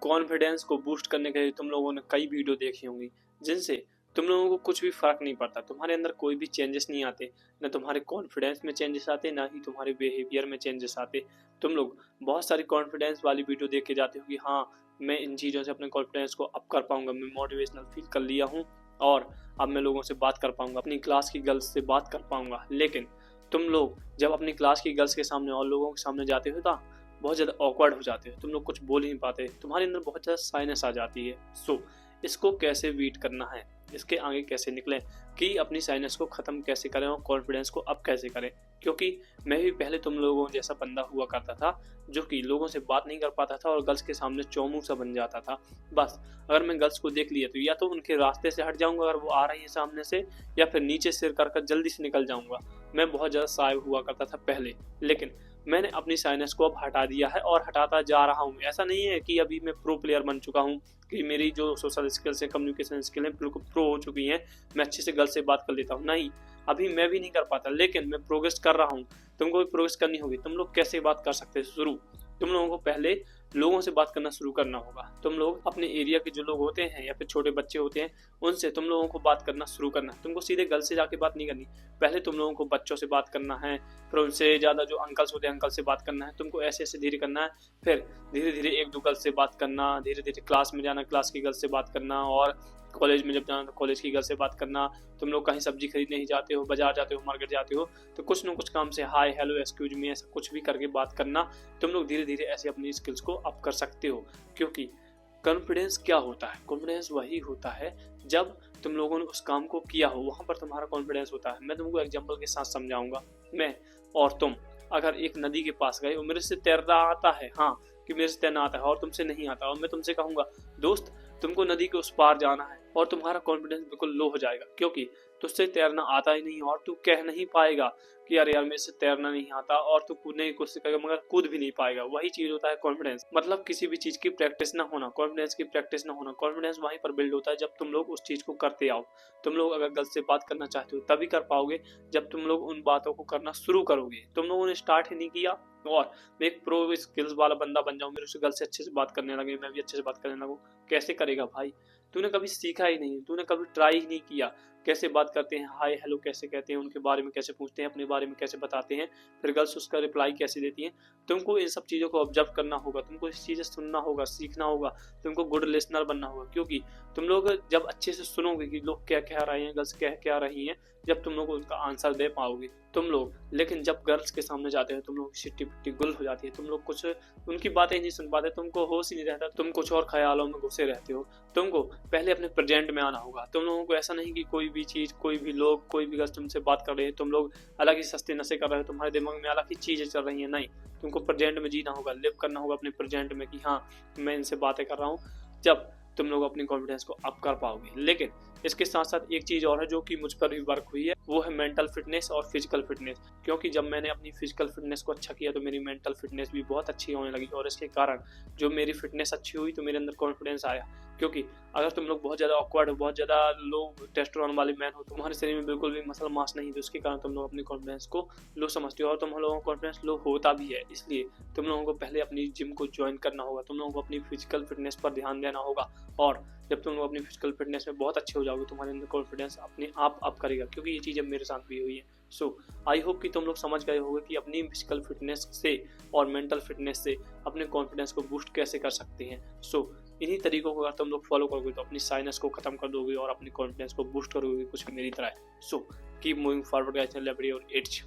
Confidence को boost करने के लिए तुम लोगों ने कई वीडियो देखी होंगी जिनसे तुम लोगों को कुछ भी फर्क नहीं पड़ता, तुम्हारे अंदर कोई भी चेंजेस नहीं आते, न तुम्हारे कॉन्फिडेंस में चेंजेस आते, ना ही तुम्हारे बिहेवियर में चेंजेस आते। तुम लोग बहुत सारी कॉन्फिडेंस वाली वीडियो देख के जाते हो कि हाँ मैं इन चीज़ों से अपने कॉन्फिडेंस को अप कर पाऊंगा, मैं मोटिवेशनल फील कर लिया हूँ और अब मैं लोगों से बात कर पाऊंगा, अपनी क्लास की गर्ल्स से बात कर पाऊंगा। लेकिन तुम लोग जब अपनी क्लास की गर्ल्स के सामने और लोगों के सामने जाते हो तो बहुत ज़्यादा ऑकवर्ड हो जाते हो, तुम लोग कुछ बोल ही नहीं पाते, तुम्हारे अंदर बहुत ज़्यादा साइनेस आ जाती है। सो इसको कैसे बीट करना है, इसके आगे कैसे निकलें कि अपनी साइनेस को ख़त्म कैसे करें और कॉन्फिडेंस को अप कैसे करें। क्योंकि मैं भी पहले तुम लोगों जैसा बंदा हुआ करता था जो कि लोगों से बात नहीं कर पाता था और गर्ल्स के सामने चौमू सा बन जाता था। बस अगर मैं गर्ल्स को देख लिया तो या तो उनके रास्ते से हट जाऊंगा अगर वो आ रही है सामने से, या फिर नीचे सिर कर जल्दी से निकल जाऊंगा। मैं बहुत ज़्यादा शाय हुआ करता था पहले, लेकिन मैंने अपनी साइनेस को अब हटा दिया है और हटाता जा रहा हूँ। ऐसा नहीं है कि अभी मैं प्रो प्लेयर बन चुका हूँ, कि मेरी जो सोशल स्किल्स है, कम्युनिकेशन स्किल है, बिल्कुल प्रो हो चुकी हैं, मैं अच्छे से गर्ल से बात कर लेता हूँ। नहीं, अभी मैं भी नहीं कर पाता, लेकिन मैं प्रोग्रेस कर रहा हूँ। तुमको भी प्रोग्रेस करनी होगी। तुम लोग कैसे बात कर सकते हैं? शुरू तुम लोगों को पहले लोगों से बात करना शुरू करना होगा। तुम लोग अपने एरिया के जो लोग होते हैं या फिर छोटे बच्चे होते हैं उनसे तुम लोगों को बात करना शुरू करना है। तुमको सीधे गर्ल से जाके बात नहीं करनी, पहले तुम लोगों को बच्चों से बात करना है, फिर उनसे ज़्यादा जो अंकल्स होते हैं अंकल से बात करना है। तुमको ऐसे ऐसे धीरे करना है, फिर धीरे धीरे एक दो गर्ल से बात करना, धीरे धीरे क्लास में जाना, क्लास की गर्ल से बात करना, और कॉलेज में जब जाना तो कॉलेज की गर्ल से बात करना। तुम लोग कहीं सब्जी खरीदने ही जाते हो, बाजार जाते हो, मार्केट जाते हो, तो कुछ ना कुछ काम से हाय हेलो एक्सक्यूज मी ऐसा कुछ भी करके बात करना। तुम लोग धीरे धीरे ऐसे अपनी स्किल्स को अप कर सकते हो। क्योंकि कॉन्फिडेंस क्या होता है? कॉन्फिडेंस वही होता है जब तुम लोगों ने उस काम को किया हो, वहाँ पर तुम्हारा कॉन्फिडेंस होता है। मैं तुमको एग्जांपल के साथ समझाऊंगा। मैं और तुम अगर एक नदी के पास गए और मेरे से तैरना आता है, हाँ कि मेरे से तैरना आता है और तुमसे नहीं आता, और मैं तुमसे कहूँगा दोस्त तुमको नदी के उस पार जाना है, और तुम्हारा कॉन्फिडेंस बिल्कुल लो हो जाएगा क्योंकि तुझसे तैरना आता ही नहीं और तू कह नहीं पाएगा कि यार मेरे से तैरना नहीं आता, और तू कूदने की कोशिश करेगा मगर कूद भी नहीं पाएगा। वही चीज होता है कॉन्फिडेंस। मतलब किसी भी चीज की प्रैक्टिस ना होना, कॉन्फिडेंस की प्रैक्टिस ना होना। कॉन्फिडेंस वहीं पर बिल्ड होता है जब तुम लोग उस चीज को करते आओ। तुम लोग अगर गर्ल से बात करना चाहते हो तभी कर पाओगे जब तुम लोग उन बातों को करना शुरू करोगे। तुम लोगों ने स्टार्ट ही नहीं किया और मैं एक प्रो स्किल्स वाला बंदा बन जाऊं, मेरे से गर्ल से अच्छे से बात करने लगे, मैं भी अच्छे से बात करने लगूं, कैसे करेगा भाई? तूने कभी सीखा ही नहीं, तूने कभी ट्राई ही नहीं किया। कैसे बात करते हैं, हाय हेलो कैसे कहते हैं, उनके बारे में कैसे पूछते हैं, अपने बारे में कैसे बताते हैं, फिर गर्ल्स उसका रिप्लाई कैसे देती हैं। तुमको इन सब चीज़ों को ऑब्जर्व करना होगा, तुमको इस चीज़ें सुनना होगा, सीखना होगा, तुमको गुड लिसनर बनना होगा। क्योंकि तुम लोग जब अच्छे से सुनोगे कि लोग क्या कह रहे हैं, गर्ल्स कह क्या रही हैं, जब तुम लोग उनका आंसर दे पाओगे तुम लोग। लेकिन जब गर्ल्स के सामने जाते हो तुम लोग सिट्टी पिट्टी गुल हो जाती है, तुम लोग कुछ उनकी बातें नहीं सुन पाते, तुमको होश ही नहीं रहता, तुम कुछ और ख्यालों में घुसे रहते हो। तुमको पहले अपने प्रेजेंट में आना होगा। तुम लोगों को ऐसा नहीं कि कोई भी चीज़, कोई भी लोग, कोई भी गर्ल्स तुमसे बात कर रहे हैं, तुम लोग अलग ही सस्ते नशे कर रहे हो, तुम्हारे दिमाग में अलग ही चीज़ें चल रही हैं। नहीं, तुमको प्रेजेंट में जीना होगा, लिव करना होगा अपने प्रेजेंट में कि हाँ मैं इनसे बातें कर रहा हूँ। जब तुम लोग अपनी कॉन्फिडेंस को अप कर पाओगे। लेकिन इसके साथ साथ एक चीज़ और है जो कि मुझ पर भी वर्क हुई है, वो है मेंटल फिटनेस और फिजिकल फिटनेस। क्योंकि जब मैंने अपनी फिजिकल फिटनेस को अच्छा किया तो मेरी मेंटल फिटनेस भी बहुत अच्छी होने लगी, और इसके कारण जो मेरी फिटनेस अच्छी हुई तो मेरे अंदर कॉन्फिडेंस आया। क्योंकि अगर तुम लोग बहुत ज़्यादा ऑकवर्ड हो, बहुत ज़्यादा लो टेस्टोस्टेरोन वाले मैन हो, तुम्हारे शरीर में बिल्कुल भी मसल मास नहीं, तो उसके कारण तुम लोग अपनी कॉन्फिडेंस को लो समझते हो, और तुम लोगों का कॉन्फिडेंस लो होता भी है। इसलिए तुम लोगों को पहले अपनी जिम को ज्वाइन करना होगा, तुम लोगों को अपनी फिजिकल फिटनेस पर ध्यान देना होगा, और जब तुम लोग अपनी फिजिकल फिटनेस में बहुत अच्छे हो जाओगे तुम्हारे अंदर कॉन्फिडेंस अपने आप अप करेगा। क्योंकि ये चीज़ अब मेरे साथ भी हुई है। सो आई होप कि तुम लोग समझ गए होगे कि अपनी फिजिकल फिटनेस से और मेंटल फिटनेस से अपने कॉन्फिडेंस को बूस्ट कैसे कर सकते हैं। सो इन्हीं तरीकों को अगर तुम लोग फॉलो करोगे तो अपनी साइनेस को खत्म कर दोगे और अपनी कॉन्फिडेंस को बूस्ट करोगे कुछ मेरी तरह। So keep moving forward guys, every और इट्स